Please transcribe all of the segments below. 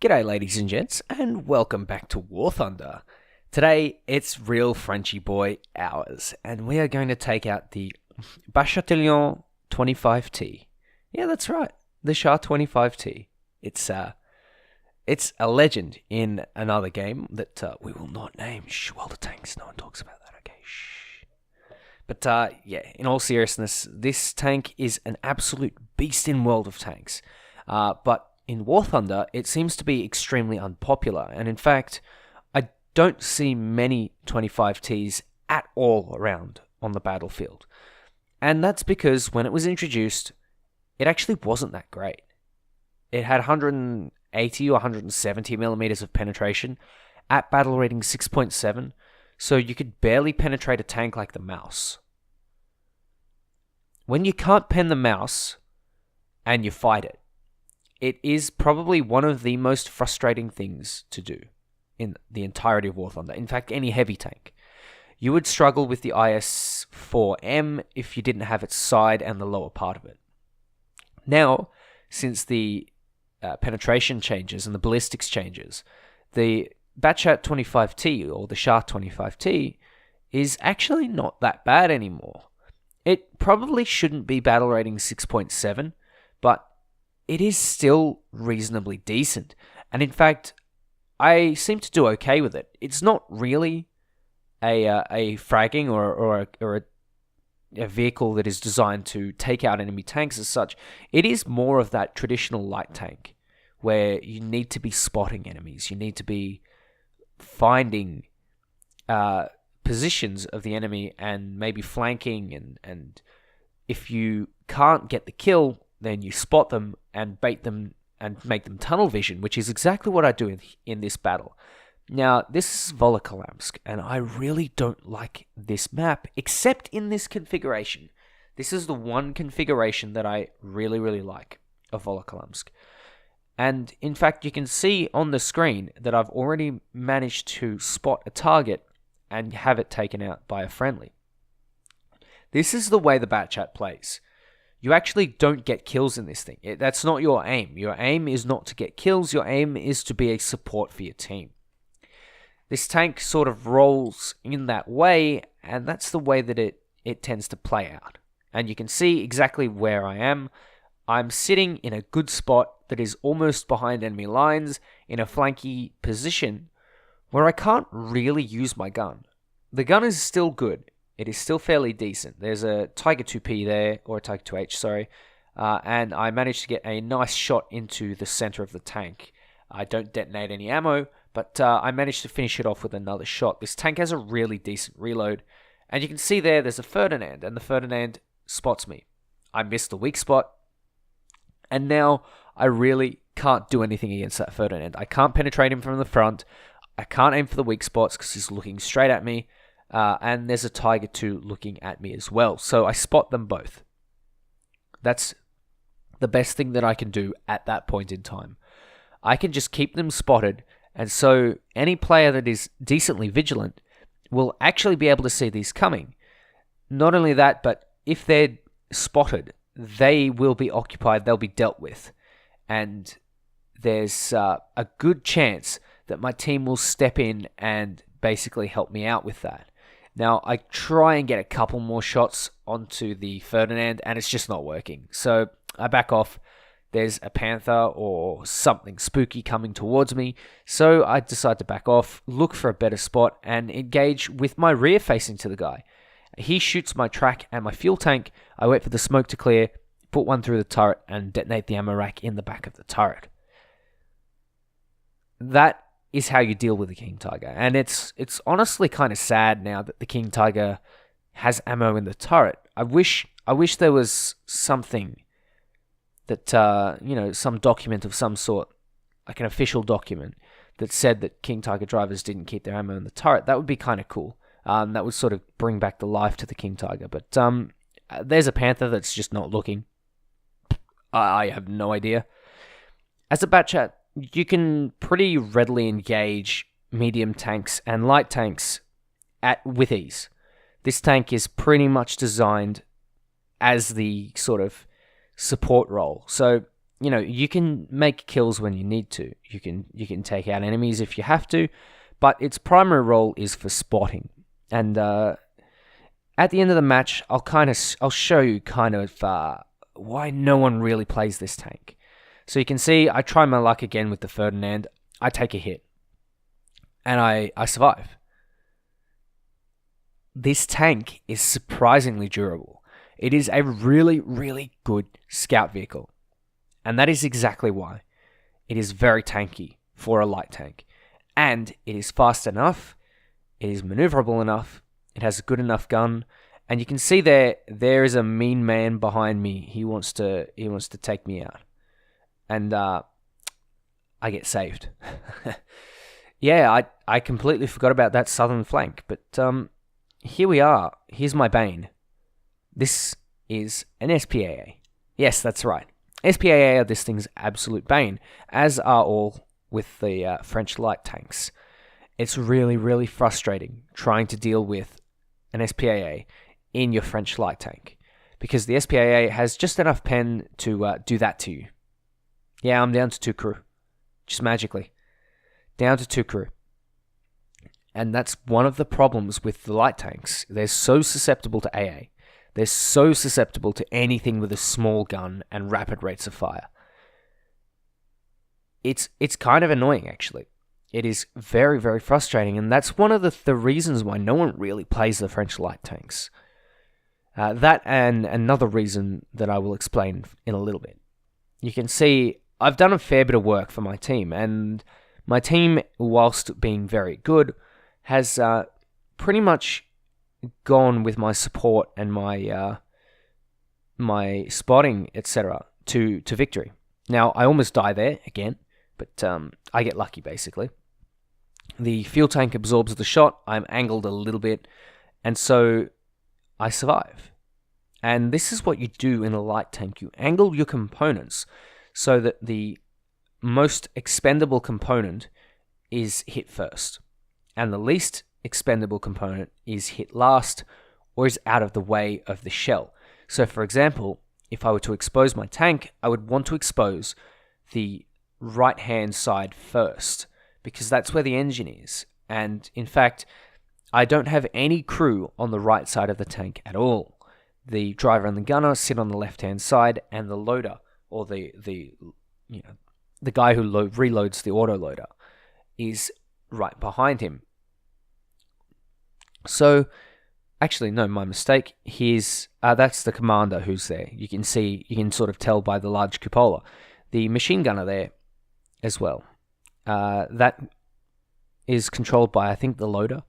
G'day ladies and gents, and welcome back to War Thunder. Today, it's real Frenchy boy hours, and we are going to take out the Bachatillon 25T. Yeah, that's right, the Char 25T. It's a legend in another game that we will not name. Shh, World of Tanks, no one talks about that, okay, shh. But yeah, in all seriousness, this tank is an absolute beast in World of Tanks. But in War Thunder, it seems to be extremely unpopular, and in fact, I don't see many 25Ts at all around on the battlefield. And that's because when it was introduced, it actually wasn't that great. It had 180 or 170 millimeters of penetration at battle rating 6.7, so you could barely penetrate a tank like the mouse. When you can't pen the mouse and you fight it, it is probably one of the most frustrating things to do in the entirety of War Thunder. In fact, any heavy tank. You would struggle with the IS-4M if you didn't have its side and the lower part of it. Now, since the penetration changes and the ballistics changes, the Batchat 25T or the Char 25T is actually not that bad anymore. It probably shouldn't be battle rating 6.7, but it is still reasonably decent. And in fact, I seem to do okay with it. It's not really a fragging or a vehicle that is designed to take out enemy tanks as such. It is more of that traditional light tank where you need to be spotting enemies. You need to be finding positions of the enemy and maybe flanking. And if you can't get the kill, then you spot them and bait them and make them tunnel vision, which is exactly what I do in this battle. Now, this is Volokholamsk, and I really don't like this map, except in this configuration. This is the one configuration that I really, really like of Volokholamsk. And in fact, you can see on the screen that I've already managed to spot a target and have it taken out by a friendly. This is the way the Batchat plays. You actually don't get kills in this thing. That's not your aim. Your aim is not to get kills. Your aim is to be a support for your team. This tank sort of rolls in that way, and that's the way that it tends to play out. And you can see exactly where I am. I'm sitting in a good spot that is almost behind enemy lines in a flanky position where I can't really use my gun. The gun is still good. It is still fairly decent. There's a Tiger 2P there, or a Tiger 2H, sorry, and I managed to get a nice shot into the center of the tank. I don't detonate any ammo, but I managed to finish it off with another shot. This tank has a really decent reload, and you can see there's a Ferdinand, and the Ferdinand spots me. I missed the weak spot, and now I really can't do anything against that Ferdinand. I can't penetrate him from the front. I can't aim for the weak spots because he's looking straight at me. And there's a Tiger 2 looking at me as well. So I spot them both. That's the best thing that I can do at that point in time. I can just keep them spotted, and so any player that is decently vigilant will actually be able to see these coming. Not only that, but if they're spotted, they will be occupied, they'll be dealt with. And there's a good chance that my team will step in and basically help me out with that. Now, I try and get a couple more shots onto the Ferdinand, and it's just not working. So I back off. There's a Panther or something spooky coming towards me. So I decide to back off, look for a better spot, and engage with my rear facing to the guy. He shoots my track and my fuel tank. I wait for the smoke to clear, put one through the turret, and detonate the ammo rack in the back of the turret. That is how you deal with the King Tiger. And it's honestly kind of sad now that the King Tiger has ammo in the turret. I wish there was something that, some document of some sort, like an official document, that said that King Tiger drivers didn't keep their ammo in the turret. That would be kind of cool. That would sort of bring back the life to the King Tiger. But there's a Panther that's just not looking. I have no idea. As a Batchat, you can pretty readily engage medium tanks and light tanks with ease. This tank is pretty much designed as the sort of support role. So you can make kills when you need to. You can take out enemies if you have to, but its primary role is for spotting. And at the end of the match, I'll show you kind of why no one really plays this tank. So you can see I try my luck again with the Ferdinand. I take a hit, and I survive. This tank is surprisingly durable. It is a really, really good scout vehicle. And that is exactly why. It is very tanky for a light tank. And it is fast enough, it is maneuverable enough, it has a good enough gun, and you can see there is a mean man behind me. He wants to take me out. And I get saved. Yeah, I completely forgot about that southern flank, but here we are. Here's my bane. This is an SPAA. Yes, that's right. SPAA are this thing's absolute bane, as are all with the French light tanks. It's really, really frustrating trying to deal with an SPAA in your French light tank, because the SPAA has just enough pen to do that to you. Yeah, I'm down to 2 crew. Just magically. Down to 2 crew. And that's one of the problems with the light tanks. They're so susceptible to AA. They're so susceptible to anything with a small gun and rapid rates of fire. It's kind of annoying, actually. It is very, very frustrating, and that's one of the reasons why no one really plays the French light tanks. That and another reason that I will explain in a little bit. You can see I've done a fair bit of work for my team, and my team, whilst being very good, has pretty much gone with my support and my my spotting, etc., to victory. Now, I almost die there again, but I get lucky, basically. The fuel tank absorbs the shot, I'm angled a little bit, and so I survive. And this is what you do in a light tank. You angle your components so that the most expendable component is hit first, and the least expendable component is hit last or is out of the way of the shell. So, for example, if I were to expose my tank, I would want to expose the right-hand side first, because that's where the engine is. And, in fact, I don't have any crew on the right side of the tank at all. The driver and the gunner sit on the left-hand side, and the loader, or the guy who reloads the autoloader, is right behind him. So, actually, no, my mistake. That's the commander who's there. You can sort of tell by the large cupola. The machine gunner there as well. That is controlled by, I think, the loader.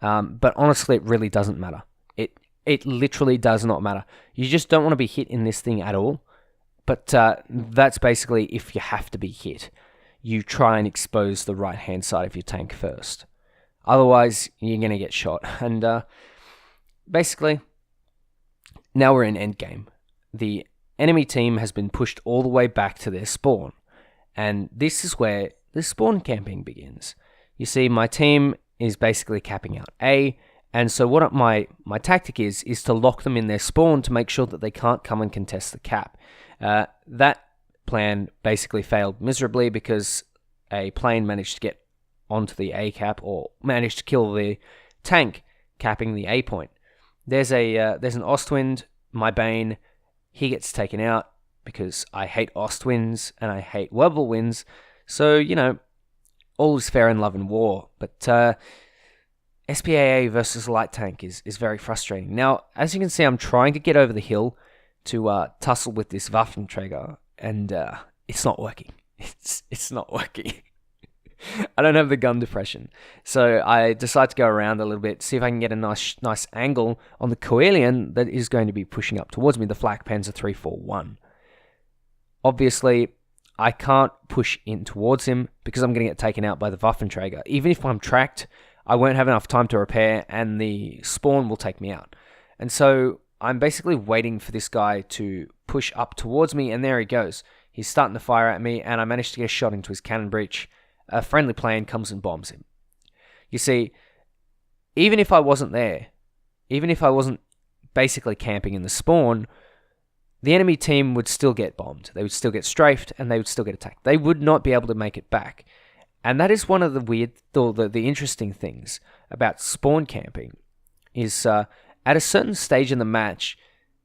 But honestly, it really doesn't matter. It literally does not matter. You just don't want to be hit in this thing at all. But that's basically if you have to be hit. You try and expose the right-hand side of your tank first. Otherwise, you're going to get shot. And basically, now we're in endgame. The enemy team has been pushed all the way back to their spawn. And this is where the spawn camping begins. You see, my team is basically capping out A. And so what my tactic is to lock them in their spawn to make sure that they can't come and contest the cap. That plan basically failed miserably because a plane managed to get onto the A cap, or managed to kill the tank capping the A point. There's an Ostwind, my bane. He gets taken out because I hate Ostwinds and I hate Whirlwinds. So, all is fair in love and war. But SPAA versus light tank is very frustrating. Now, as you can see, I'm trying to get over the hill to tussle with this Waffenträger, and it's not working. It's not working. I don't have the gun depression. So I decide to go around a little bit, see if I can get a nice angle on the Coelian that is going to be pushing up towards me, the Flak Panzer 341. Obviously, I can't push in towards him because I'm going to get taken out by the Waffenträger. Even if I'm tracked, I won't have enough time to repair, and the spawn will take me out. And so I'm basically waiting for this guy to push up towards me, and there he goes. He's starting to fire at me, and I managed to get a shot into his cannon breech. A friendly plane comes and bombs him. You see, even if I wasn't there, even if I wasn't basically camping in the spawn, the enemy team would still get bombed. They would still get strafed, and they would still get attacked. They would not be able to make it back. And that is one of the weird, or the interesting things about spawn camping, is at a certain stage in the match,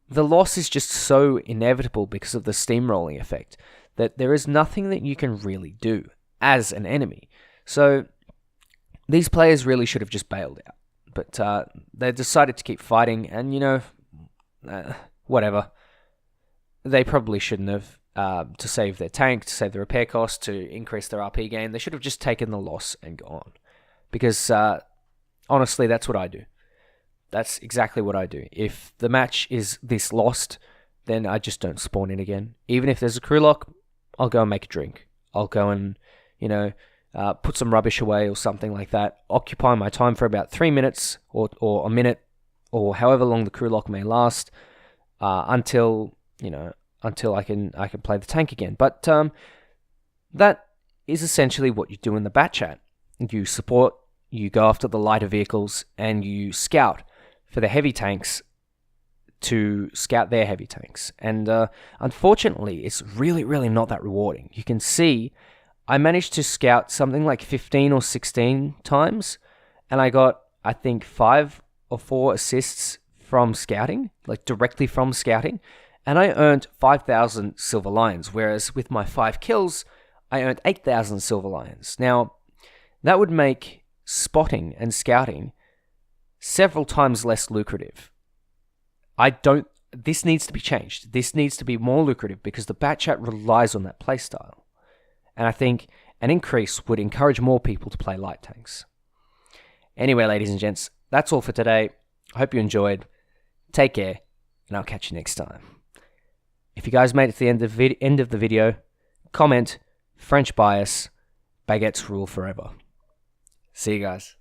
the loss is just so inevitable because of the steamrolling effect that there is nothing that you can really do as an enemy. So these players really should have just bailed out. But they decided to keep fighting, and, whatever. They probably shouldn't have, to save their tank, to save the repair cost, to increase their RP gain. They should have just taken the loss and gone. Because, honestly, that's what I do. That's exactly what I do. If the match is this lost, then I just don't spawn in again. Even if there's a crew lock, I'll go and make a drink. I'll go and, put some rubbish away or something like that. Occupy my time for about 3 minutes or a minute, or however long the crew lock may last, until I can play the tank again. But that is essentially what you do in the bat chat. You support, you go after the lighter vehicles, and you scout for the heavy tanks to scout their heavy tanks. And unfortunately, it's really, really not that rewarding. You can see I managed to scout something like 15 or 16 times, and I got, I think, 5 or 4 assists from scouting, like directly from scouting, and I earned 5,000 silver lions, whereas with my 5 kills, I earned 8,000 silver lions. Now, that would make spotting and scouting several times less lucrative. This needs to be changed. This needs to be more lucrative because the bat chat relies on that playstyle. And I think an increase would encourage more people to play light tanks. Anyway, ladies and gents, that's all for today. I hope you enjoyed. Take care, and I'll catch you next time. If you guys made it to the end of the video, comment, French bias, baguettes rule forever. See you guys.